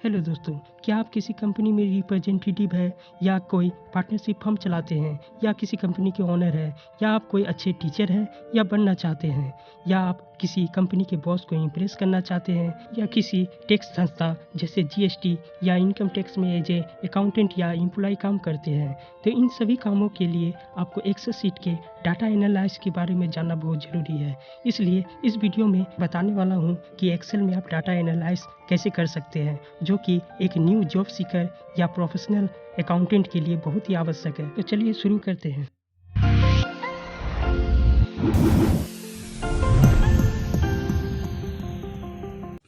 Hello दोस्तों, क्या आप किसी कंपनी में रिप्रेजेंटेटिव हैं या कोई पार्टनरशिप फर्म चलाते हैं या किसी कंपनी के ओनर हैं या आप कोई अच्छे टीचर हैं या बनना चाहते हैं या आप किसी कंपनी के बॉस को इम्प्रेस करना चाहते हैं या किसी टैक्स संस्था जैसे जीएसटी या इनकम टैक्स में एज ए अकाउंटेंट या एम्प्लॉय काम करते हैं, तो इन सभी कामों के लिए आपको एक्सेल शीट के डाटा एनालाइज के बारे में जानना बहुत ज़रूरी है। इसलिए इस वीडियो में बताने वाला हूँ कि एक्सेल में आप डाटा एनालाइज कैसे कर सकते हैं, जो कि एक न्यू जॉब सीकर या प्रोफेशनल अकाउंटेंट के लिए बहुत ही आवश्यक है। तो चलिए शुरू करते हैं।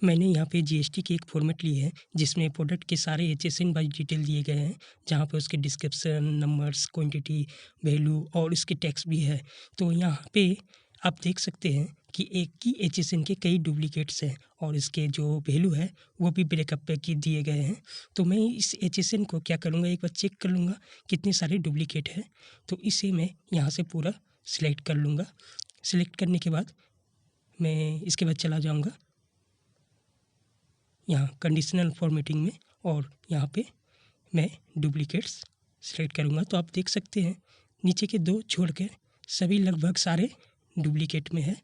मैंने यहाँ पे जीएसटी की एक फॉर्मेट ली है जिसमें प्रोडक्ट के सारे HSN वाइज डिटेल दिए गए हैं, जहाँ पे उसके डिस्क्रिप्शन, नंबर्स, क्वांटिटी, वैल्यू और उसके टैक्स भी है। तो यहाँ पे आप देख सकते हैं कि एक ही HSN के कई डुप्लीकेट्स हैं और इसके जो वैल्यू है वो भी ब्रेकअप पे की दिए गए हैं। तो मैं इस HSN को क्या करूँगा, एक बार चेक कर लूँगा कितने सारे डुप्लीकेट है। तो इसे मैं यहाँ से पूरा सिलेक्ट कर लूँगा। सिलेक्ट करने के बाद मैं इसके बाद चला जाऊँगा यहाँ कंडीशनल फॉर्मेटिंग में और यहाँ पे मैं डुप्लीकेट्स सेलेक्ट करूँगा। तो आप देख सकते हैं नीचे के दो छोड़ के सभी लगभग सारे डुप्लीकेट में है।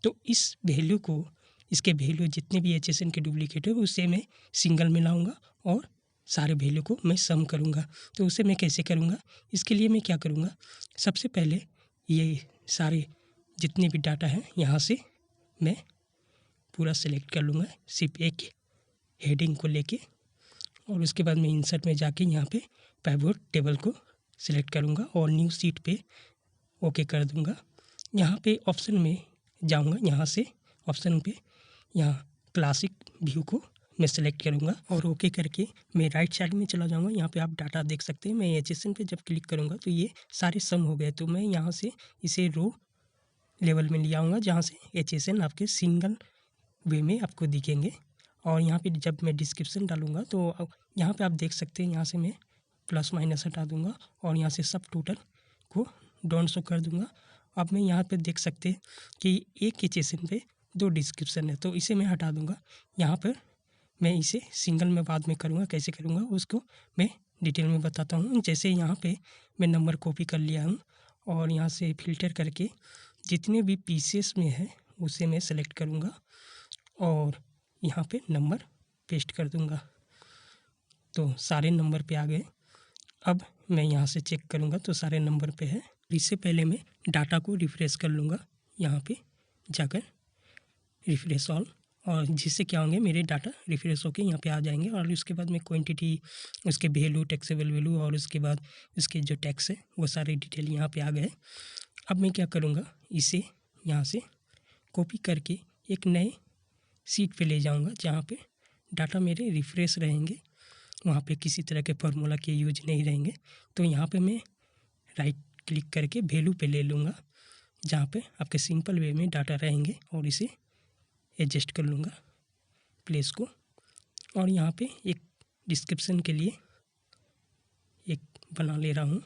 तो इस वैल्यू को, इसके वैल्यू जितने भी HSN के डुप्लीकेट है उसे मैं सिंगल में लाऊंगा और सारे वैल्यू को मैं सम करूँगा। तो उसे मैं कैसे करूँगा, इसके लिए मैं क्या करूँगा, सबसे पहले ये सारे जितने भी डाटा हैं यहाँ से मैं पूरा सेलेक्ट कर लूँगा सिर्फ एक हेडिंग को लेके, और उसके बाद मैं इंसर्ट में जाके यहाँ पे पिवट टेबल को सिलेक्ट करूँगा और न्यू शीट पे ओके कर दूँगा। यहाँ पे ऑप्शन में जाऊँगा, यहाँ से ऑप्शन पे यहाँ क्लासिक व्यू को मैं सेलेक्ट करूँगा और ओके करके मैं राइट साइड में चला जाऊँगा। यहाँ पे आप डाटा देख सकते हैं। मैं HSN पे जब क्लिक करूँगा तो ये सारे सम हो गए। तो मैं यहाँ से इसे रो लेवल में ले आऊँगा जहाँ से HSN आपके सिंगल वे में आपको दिखेंगे। और यहाँ पे जब मैं डिस्क्रिप्शन डालूँगा तो यहाँ पे आप देख सकते हैं, यहाँ से मैं प्लस माइनस हटा दूँगा और यहाँ से सब टोटल को डोंट शो कर दूँगा। अब मैं यहाँ पे देख सकते हैं कि एक HSN पे दो डिस्क्रिप्शन है, तो इसे मैं हटा दूँगा। यहाँ पर मैं इसे सिंगल में बाद में करूँगा, कैसे करूँगा उसको मैं डिटेल में बताता हूँ। जैसे यहाँ पे मैं नंबर कॉपी कर लिया हूँ और यहाँ से फ़िल्टर करके जितने भी पीसेस में है उसे मैं सेलेक्ट करूँगा और यहाँ पे नंबर पेस्ट कर दूँगा। तो सारे नंबर पे आ गए। अब मैं यहाँ से चेक करूँगा तो सारे नंबर पे है। इससे पहले मैं डाटा को रिफ़्रेश कर लूँगा, यहाँ पे जाकर रिफ़्रेश ऑल, और जिससे क्या होंगे मेरे डाटा रिफ़्रेश होके यहाँ पे आ जाएंगे। और उसके बाद मैं क्वांटिटी, उसके वैल्यू, टैक्सेबल वैल्यू और उसके बाद उसके जो टैक्स है वो सारे डिटेल यहाँ पे आ गए। अब मैं क्या करूँगा, इसे यहाँ से कॉपी करके एक नए शीट पे ले जाऊंगा जहाँ पे डाटा मेरे रिफ़्रेश रहेंगे, वहाँ पे किसी तरह के फार्मूला के यूज नहीं रहेंगे। तो यहाँ पे मैं राइट क्लिक करके वैल्यू पे ले लूँगा जहाँ पे आपके सिंपल वे में डाटा रहेंगे और इसे एडजस्ट कर लूँगा प्लेस को। और यहाँ पे एक डिस्क्रिप्शन के लिए एक बना ले रहा हूँ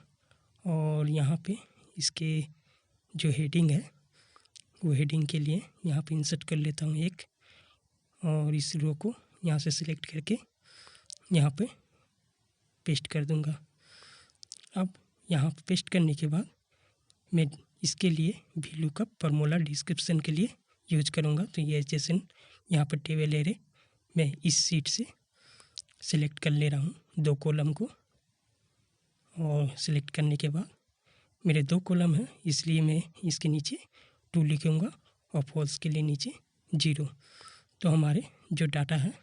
और यहाँ पे इसके जो हेडिंग है वो हेडिंग के लिए यहाँ पे इंसर्ट कर लेता हूँ एक, और इस रो को यहाँ से सिलेक्ट करके यहाँ पे पेस्ट कर दूँगा। अब यहाँ पे पेस्ट करने के बाद मैं इसके लिए वैल्यू का फार्मूला डिस्क्रिप्शन के लिए यूज करूँगा। तो ये HSN यहाँ पर टेबल एरे मैं इस सीट से सिलेक्ट कर ले रहा हूँ दो कॉलम को, और सिलेक्ट करने के बाद मेरे दो कॉलम हैं इसलिए मैं इसके नीचे 2 लिखूँगा और फॉल्स के लिए नीचे 0। तो हमारे जो डाटा है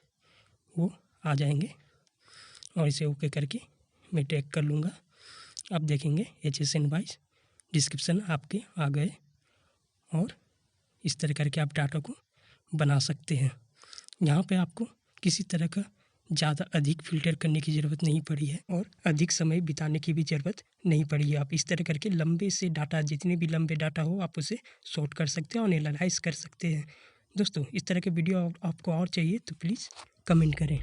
वो आ जाएंगे और इसे ओके करके मैं टैग कर लूँगा। आप देखेंगे HSN वाइज डिस्क्रिप्शन आपके आ गए और इस तरह करके आप डाटा को बना सकते हैं। यहाँ पे आपको किसी तरह का ज़्यादा अधिक फ़िल्टर करने की ज़रूरत नहीं पड़ी है और अधिक समय बिताने की भी ज़रूरत नहीं पड़ी है। आप इस तरह करके लंबे से डाटा, जितने भी लंबे डाटा हो आप उसे सॉर्ट कर सकते हैं और एनालाइज कर सकते हैं। दोस्तों, इस तरह के वीडियो आपको और चाहिए तो प्लीज़ कमेंट करें।